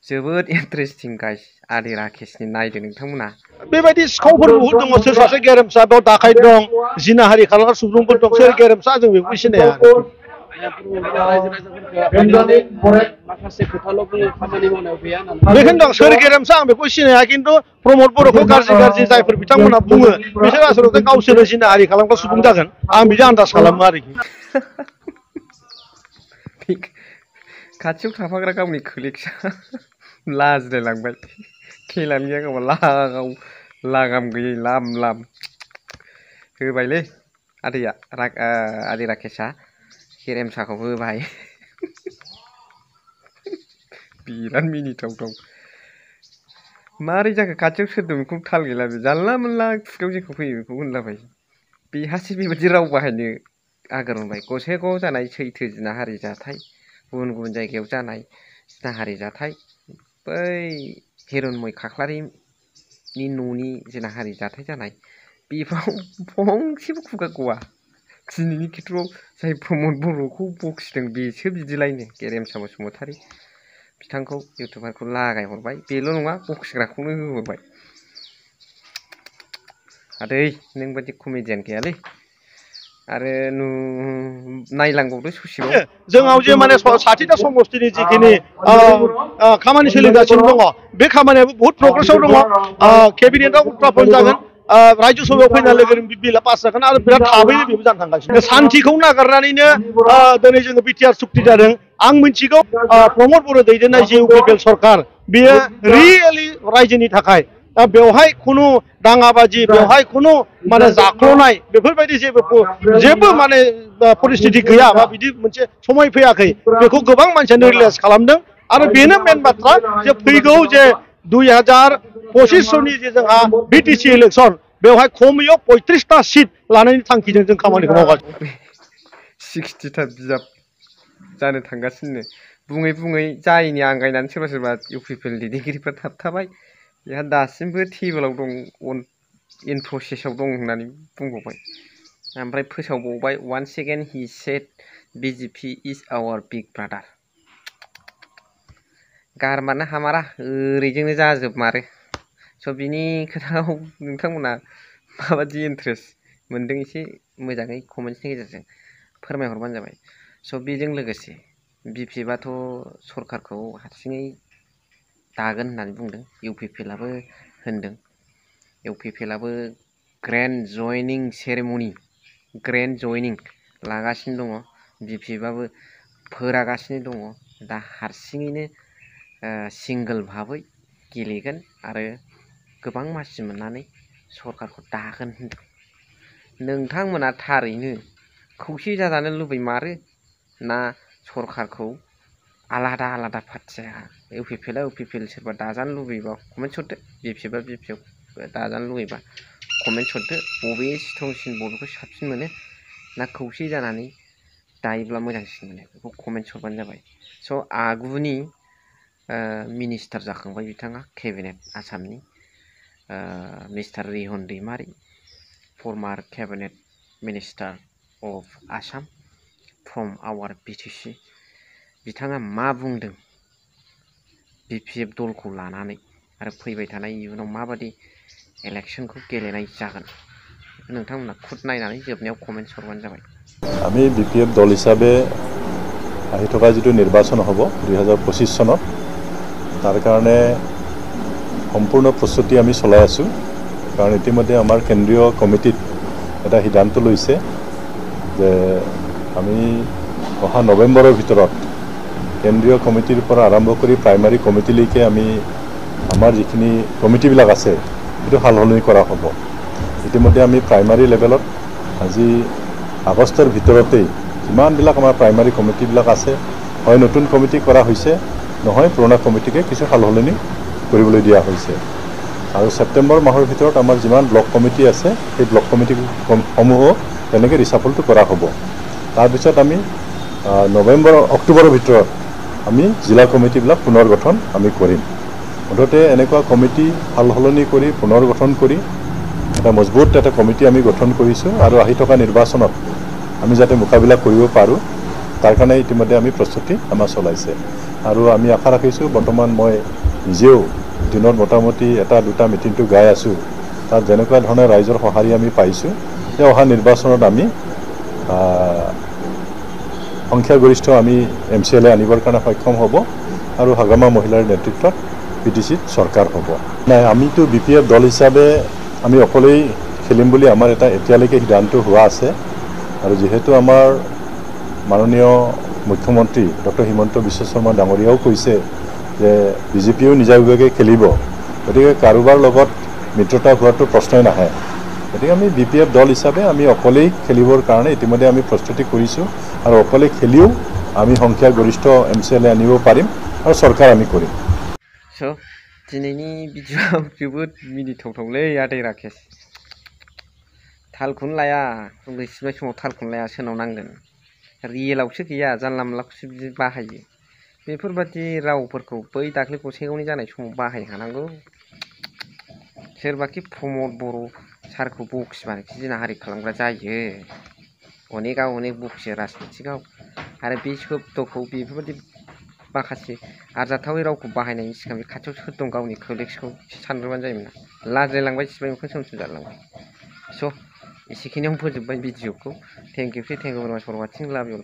जोबोद interesting guys आदि राकेशनि नायदो नोंथांमोना बेबायदि सिखावफोर बहुद दङ सोर सासे गेरेमसा बेयाव दाखायत दं जिनाहारि खालामग्रा सुबुंफोर दं सोर गेरेमसा जों बेखौ सिनाया बेखौनो दं सोर गेरेमसा आं बेखौ सिनाया खिन्थु प्रमद बर'खौ गाज्रि गाज्रि जायफोर बिथांमोना बुङो बिसोर आसलथे गावसोरनो जिनाहारि खालामग्रा सुबुं जागोन आं बिदि आन्दाज खालामो आरोखि खाथियाव थाफाग्रा गावनि खोलिगसा लाजिलायलांबाय खेलानो गैया गावहा लागाम गैयै लाम लाम होबायलै आदैया आदै राकेशआ गेरेमसाखौ होबाय बिराद मिनिथावथाव मारै जाखो खाथियाव सोर दं बेखौ थाल गैला बे जानला मोनला खुगायाव जेखौ फैयो बेखौ होनलाबाय बेहासो बेबायदि राव बाहायनो आगोर मोनबाय गसाइगावआव जानाय सैथो जिनाहारि जाथाय गुबुन गुबुन जायगायाव जानाय जिनाहारि जाथाय बै हिरण्मय खाख्लारिनि न'नि जिनाहारि जाथाय जानाय बेफोराव फंसेबो खुगा गवा दिनैनि खेथ्रआव जाय प्रमद बर'खौ बखिदों बेसो बिदिलायनो गेरेमसा बसुमतारी बिथांखौ इउटुबारखौ लागाय हरबाय बेल' नङा बखिग्राखौनो होहरबाय आदै नों बायदि कमेडियान गैयालै आरो नायलांबावदो ससेल जोंनाव जे माने 60टा समष्टिनि जिखिनि खामानि सोलिगासिनो दङ बे खामानियाबो बहुत प्रग्रेसआव दङ केबिनेटआव उत्थापन जागोन राज्य सभायाव फैनाय लोगो लोगो बिलआ पास जागोन आरो बिराद थाबैनो बेबो जानो थांगासिनो सान्थिखौ नागारनानैनो दिनै जोङो बिटिआर सुक्ति जादों आं मिथिगौ प्रमद बर' दैदेननाय जे इउपिपिएल सरकार बेयो रियेलि रायजोनि थाखाय बेवहाय खुनु दाङाबाजि बेवहाय खुनु माने जाख्ल'नाय बेफोरबायदि जेबो माने परिस्थिति गैया बा बिदि मोनसे समय फैयाखै बेखौ गोबां मानसियानो रियेलाइज खालामदों आरो बेनो मेन बाथ्रा जे फैगौ जे 2025 सननि जे जोंहा बिटिसि इलेक्सन बेवहाय खमैयाव 35टा सिट लानायनि थांखिजों जों खामानिखौ मावगासिनो 60टा बिजाब जानो थांगासिनो बुङै बुङै जायैनि आंगायनानै सोरबा सोरबा इउपिपिएल दैदेनगिरिफ्रा थाबथाबाय बेहा दासिमबो टेबोलाव दं इन प्रसेसआव दं होननानै बुंबावबाय ओमफ्राय फोसावबावबाय one second he said BJP is our big brother गारमानो हामारा ओरैजोंनो जाजोबमारो स' बिनि खोथाखौ नोंथांमोना माबायदि इन्टारेस्ट मोन्दों एसे मोजाङै कमेन्ट्सनि गेजेरजों फोरमायहरबानो जाबाय स' बेजों लोगोसे बिपिएफआथ' सरकारखौ हारसिङै दागोन होननानै बुंदों इउपिपिएलआबो होनदों इउपिपिएलआबो ग्रेन्ड जयनिं सेरेमनि ग्रेन्ड जयनिं लागासिनो दङ बिपिएफआबो फोरागासिनो दङ दा हारसिङैनो सिंगोल भाबै गेलेगोन आरो गोबां मासि मोननानै सरकारखौ दागोन होनदों नोंथांमोना थारैनो खौसे जाजानो लुबैमारो ना सरकारखौ आलादा आलादा पार्टिया इउपिपिएलआ इउपिपिएल सोरबा दाजानो लुबैबा कमेन्ट हरदो बिपिएफआ बिपिएफ दाजानो लुबैबा कमेन्ट हरदो बबे स्ट्रंसिन बबेखौ साबसिन मोनो ना खौसे जानानै दायोब्ला मोजांसिन मोनो बेखौ कमेन्ट हरबानो जाबाय स' आगुनि मिनिस्टार जाखांबाय बिथाङा केबिनेट आसामनि mister Rihon Daimary former cabinet minister of Assam from our BTC बिथाङा मा बुंदों बिपिएफ दलखौ लानानै आरो फैबाय थानाय इयुनाव माबादि इलेक्शनखौ गेलेनाय जागोन नोंथांमोना खुद नायनानै जोबनायाव कमेन्ट हरबानो जाबाय আমি বিপিএফ দল হিচাপে আহি থকা যিটো নিৰ্বাচন হ'ব 2025 চনত তাৰ কাৰণে সম্পূৰ্ণ প্ৰস্তুতি আমি চলাই আছোঁ কাৰণ ইতিমধ্যে আমাৰ কেন্দ্ৰীয় কমিটিত এটা সিদ্ধান্ত লৈছে যে আমি অহা নৱেম্বৰৰ ভিতৰত কেন্দ্ৰীয় কমিটিৰ পৰা আৰম্ভ কৰি প্ৰাইমাৰী কমিটিলৈকে আমি আমাৰ যিখিনি কমিটিবিলাক আছে সেইটো সালসলনি কৰা হ'ব ইতিমধ্যে আমি প্ৰাইমাৰী লেভেলত আজি আগষ্টৰ ভিতৰতেই যিমানবিলাক আমাৰ প্ৰাইমাৰী কমিটিবিলাক আছে হয় নতুন কমিটি কৰা হৈছে নহয় পুৰণা কমিটিকে কিছু সালসলনি কৰিবলৈ দিয়া হৈছে আৰু ছেপ্টেম্বৰ মাহৰ ভিতৰত আমাৰ যিমান ব্লক কমিটি আছে সেই ব্লক কমিটিসমূহো তেনেকৈ ৰিচাফলটো কৰা হ'ব তাৰপিছত আমি নৱেম্বৰ অক্টোবৰৰ ভিতৰত আমি জিলা কমিটিবিলাক পুনৰ গঠন আমি কৰিম মুঠতে এনেকুৱা কমিটি সালসলনি কৰি পুনৰ গঠন কৰি এটা মজবুত এটা কমিটি আমি গঠন কৰিছোঁ আৰু আহি থকা নিৰ্বাচনত আমি যাতে মোকাবিলা কৰিব পাৰোঁ তাৰ কাৰণে ইতিমধ্যে আমি প্ৰস্তুতি আমাৰ চলাইছে আৰু আমি আশা ৰাখিছোঁ বৰ্তমান মই নিজেও দিনত মোটামুটি এটা দুটা মিটিংটো গাই আছোঁ তাত যেনেকুৱা ধৰণে ৰাইজৰ সঁহাৰি আমি পাইছোঁ যে অহা নিৰ্বাচনত আমি সংখ্যাগৰিষ্ঠ আমি MCLA আনিবৰ কাৰণে সক্ষম হ'ব আৰু হাগামা মহিলাৰ নেতৃত্বত PTCত চৰকাৰ হ'ব নাই আমিতো BPF দল হিচাপে আমি অকলেই খেলিম বুলি আমাৰ এটা এতিয়ালৈকে সিদ্ধান্ত হোৱা আছে আৰু যিহেতু আমাৰ মাননীয় মুখ্যমন্ত্ৰী ডক্টৰ হিমন্ত বিশ্ব শৰ্মা ডাঙৰীয়াও কৈছে যে বিজেপিও নিজাববীয়াকৈ খেলিব গতিকে কাৰোবাৰ লগত মিত্ৰতা হোৱাটো প্ৰশ্নই নাহে গতিকে আমি BPF দল হিচাপে আমি অকলেই খেলিবৰ কাৰণে ইতিমধ্যে আমি প্ৰস্তুতি কৰিছোঁ আৰু অকলে খেলিও আমি সংখ্যাগৰিষ্ঠ MCLA আনিব পাৰিম আৰু চৰকাৰ আমি কৰিম दिनैनि भिडिअ'आव जोबोद मिनिथावथावलै आदै राकेश थालखौनो लाया उन्दैसिनाय समाव थालखौनो लाया सोरनाव नांगोन रियेलावसो गैया जानला मोनलाखौसो बिदि बाहायो बेफोरबादि रावफोरखौ बै दाख्लै गसाइगावनि जानाय समाव बाहायखानांगौ सोरबाखि प्रमद बर' सारखौ बखिबानोखि जिनाहारि खालामग्रा जायो अनेकआ अनेक बखियो राजनितिकआव आरो बे शब्दखौ बेफोरबादि माखासे आरजाथावै रावखौ बाहायनायनि सिगां बे खाथियाव सोर दं गावनि कोलिग्सखौ सानग्रोबानो जायोमोन लाजिलायलांबाय सिबाय मोखां सोमसोम जालांबाय स' एसेखिनियावनो फोजोबबाय भिडिअ'खौ थेंक इउ भेरि माच फर वाचिं लाभ इउ